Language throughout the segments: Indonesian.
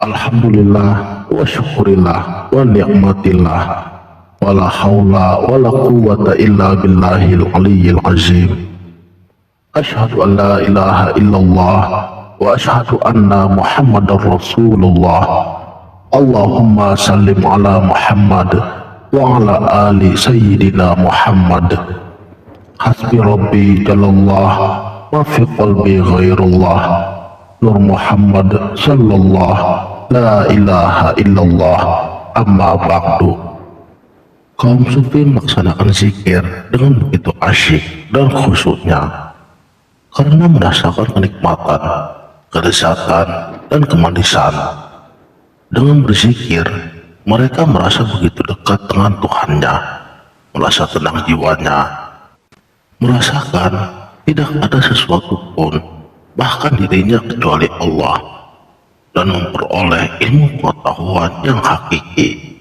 Alhamdulillah wa syukurillah wa ni'matillah wa la hawla wa la quwwata illa billahil aliyyil azim. Asyhadu an la ilaha illallah wa asyhadu anna muhammadar rasulullah. Allahumma sallim ala Muhammad wa ala ali sayyidina Muhammad. Hasbi rabbi jalallah wa fi qalbi ghairullah. Nur Muhammad sallallahu la ilaha illallah, amma ba'du. Kaum sufi melaksanakan zikir dengan begitu asyik dan khusyuknya karena merasakan kenikmatan, kelezatan, dan kemanisan. Dengan berzikir, mereka merasa begitu dekat dengan Tuhannya, merasa tenang jiwanya, merasakan tidak ada sesuatu pun, bahkan dirinya kecuali Allah, dan memperoleh ilmu pengetahuan yang hakiki.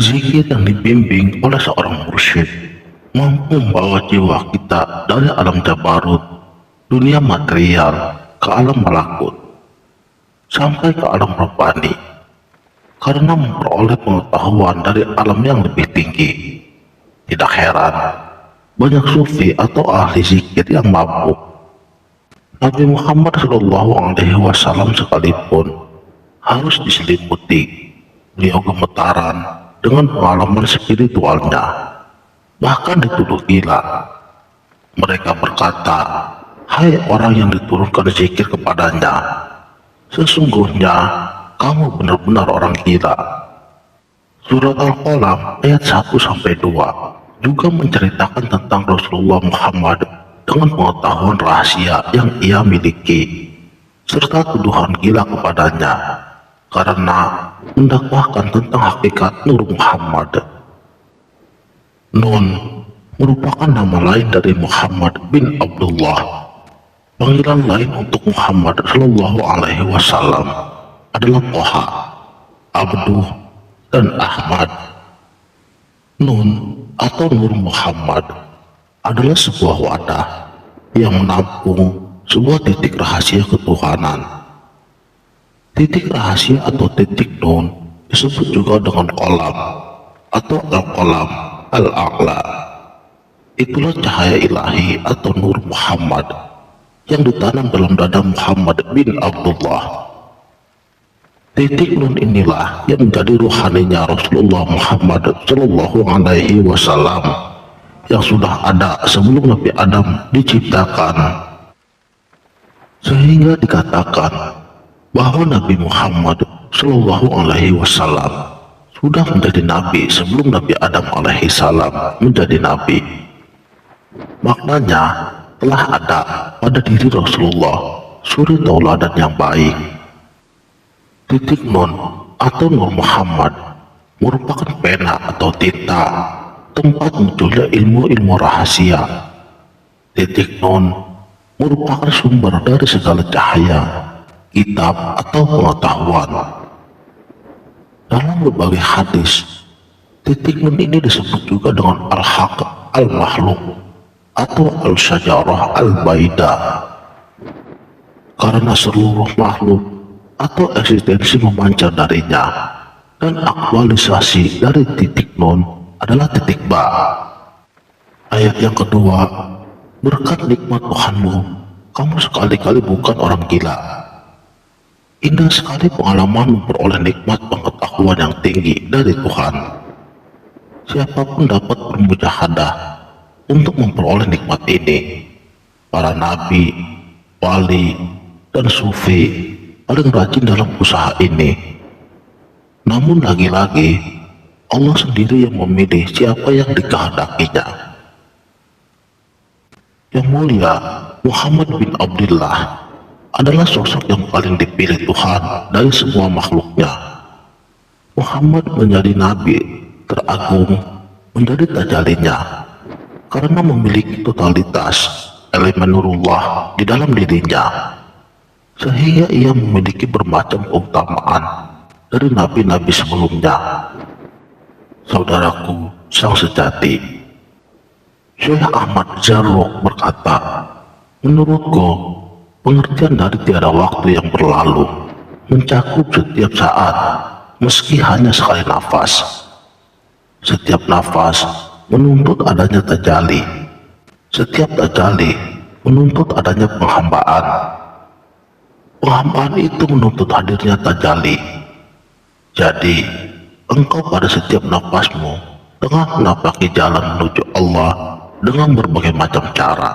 Zikir yang dibimbing oleh seorang mursyid mampu membawa jiwa kita dari alam jabarut, dunia material, ke alam malakut, sampai ke alam rohani, karena memperoleh pengetahuan dari alam yang lebih tinggi. Tidak heran, banyak sufi atau ahli zikir yang mabuk. Nabi Muhammad SAW sekalipun harus diselimuti, beliau gemetaran dengan pengalaman spiritualnya, bahkan dituduh gila. Mereka berkata, "Hai orang yang diturunkan zikir kepadanya, sesungguhnya kamu benar-benar orang gila." Surat Al-Qalam ayat 1-2 juga menceritakan tentang Rasulullah Muhammad dengan pengetahuan rahasia yang ia miliki, serta tuduhan gila kepadanya karena mendakwahkan tentang hakikat Nur Muhammad. Nun merupakan nama lain dari Muhammad bin Abdullah. Panggilan lain untuk Muhammad Shallallahu Alaihi Wasallam adalah Toha, Abduh, dan Ahmad. Nun atau Nur Muhammad adalah sebuah wadah yang menampung sebuah titik rahasia ketuhanan. Titik rahasia atau titik nun disebut juga dengan kolam atau al-kolam al-a'la. Itulah cahaya ilahi atau Nur Muhammad yang ditanam dalam dada Muhammad bin Abdullah. Titik nun inilah yang menjadi ruhaninya Rasulullah Muhammad Shallallahu Alaihi Wasallam yang sudah ada sebelum Nabi Adam diciptakan, sehingga dikatakan bahwa Nabi Muhammad Shallallahu Alaihi Wasallam sudah menjadi nabi sebelum Nabi Adam alaihi salam menjadi nabi. Maknanya telah ada pada diri Rasulullah suri tauladan yang baik. Titik nun atau Nur Muhammad merupakan pena atau tinta tempat munculnya ilmu-ilmu rahasia. Titik nun merupakan sumber dari segala cahaya, kitab atau pengetahuan. Dalam berbagai hadis, titik nun ini disebut juga dengan al-haq al-makhluk atau al-syajarah al-baida, karena seluruh makhluk atau eksistensi memancar darinya, dan aktualisasi dari titik nun adalah titik ba. Ayat yang kedua, berkat nikmat Tuhanmu, kamu sekali-kali bukan orang gila. Indah sekali pengalaman memperoleh nikmat pengetahuan yang tinggi dari Tuhan. Siapapun dapat bermujahadah untuk memperoleh nikmat ini. Para nabi, wali, dan sufi paling rajin dalam usaha ini. Namun lagi-lagi Allah sendiri yang memilih siapa yang dikehendakinya. Yang mulia Muhammad bin Abdullah adalah sosok yang paling dipilih Tuhan dari semua makhluknya. Muhammad menjadi nabi teragung menjadi tajalinya karena memiliki totalitas elemen nurullah di dalam dirinya, sehingga ia memiliki bermacam keutamaan dari nabi-nabi sebelumnya. Saudaraku sang sejati, Syekh Ahmad Zarruq berkata, menurutku pengertian dari tiada waktu yang berlalu mencakup setiap saat, meski hanya sekali nafas. Setiap nafas menuntut adanya tajalli. Setiap tajalli menuntut adanya penghambaan. Penghambaan itu menuntut hadirnya tajalli. Jadi, engkau pada setiap nafasmu tengah menapaki jalan menuju Allah dengan berbagai macam cara.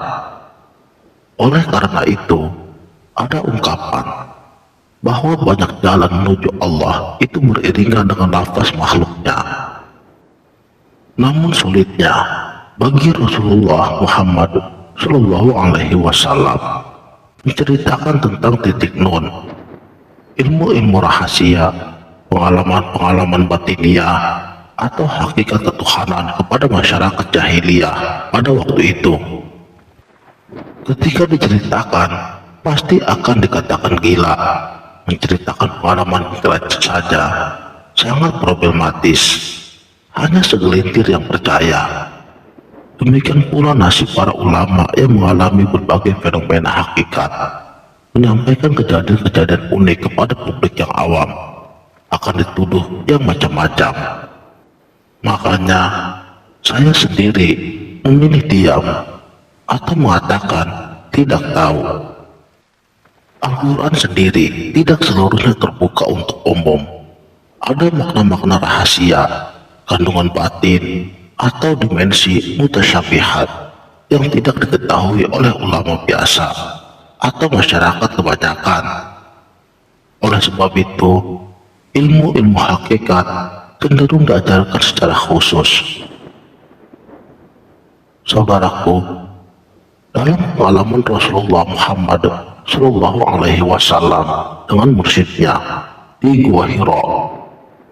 Oleh karena itu, ada ungkapan bahwa banyak jalan menuju Allah itu beriringan dengan nafas makhluknya. Namun sulitnya bagi Rasulullah Muhammad Shallallahu Alaihi Wasallam menceritakan tentang titik nun, ilmu-ilmu rahasia, pengalaman-pengalaman batiniah, atau hakikat ketuhanan kepada masyarakat jahiliyah pada waktu itu. Ketika diceritakan, pasti akan dikatakan gila. Menceritakan pengalaman intelek saja sangat problematis. Hanya segelintir yang percaya. Demikian pula nasib para ulama yang mengalami berbagai fenomena hakikat, menyampaikan kejadian-kejadian unik kepada publik yang awam, akan dituduh yang macam-macam. Makanya, saya sendiri memilih diam atau mengatakan tidak tahu. Al-Quran sendiri tidak seluruhnya terbuka untuk umum. Ada makna-makna rahasia, kandungan batin, atau dimensi mutasyabihat yang tidak diketahui oleh ulama biasa atau masyarakat kebanyakan. Oleh sebab itu, ilmu-ilmu hakikat cenderung diajarkan secara khusus. Saudaraku, dalam pengalaman Rasulullah Muhammad Shallallahu Alaihi Wasallam dengan mursyidnya di Gua Hira,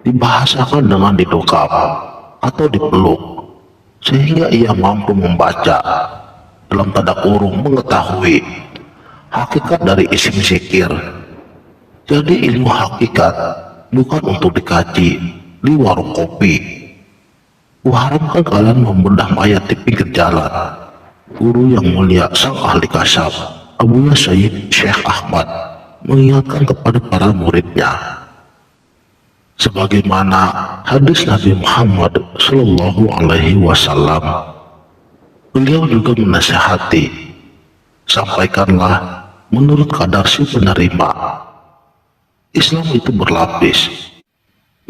dibahasakan dengan didokap atau dipeluk, sehingga ia mampu membaca, dalam tanda kurung mengetahui, hakikat dari isim zikir. Jadi ilmu hakikat bukan untuk dikaji di warung kopi. Kuharamkan kalian membedah mayat di pinggir jalan. Guru yang mulia sang ahli kasyaf Abuya Sayyid Syekh Ahmad mengingatkan kepada para muridnya, sebagaimana hadis Nabi Muhammad Shallallahu Alaihi Wasallam. Beliau juga menasihati, sampaikanlah menurut kadar si penerima. Islam itu berlapis,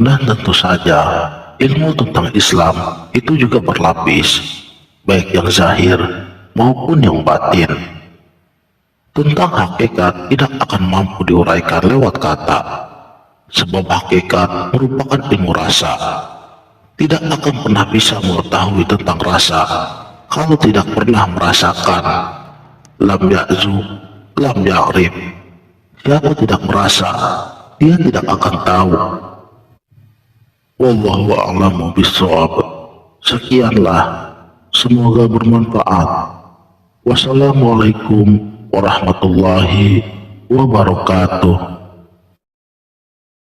dan tentu saja ilmu tentang Islam itu juga berlapis, baik yang zahir maupun yang batin. Tentang hakikat tidak akan mampu diuraikan lewat kata, sebab hakikat merupakan ilmu rasa. Tidak akan pernah bisa mengetahui tentang rasa kalau tidak pernah merasakan. Lam ya'zu, lam ya'rif. Siapa tidak merasa, dia tidak akan tahu. Wallahu a'lamu bishawab. Sekianlah, semoga bermanfaat. Wassalamualaikum warahmatullahi wabarakatuh.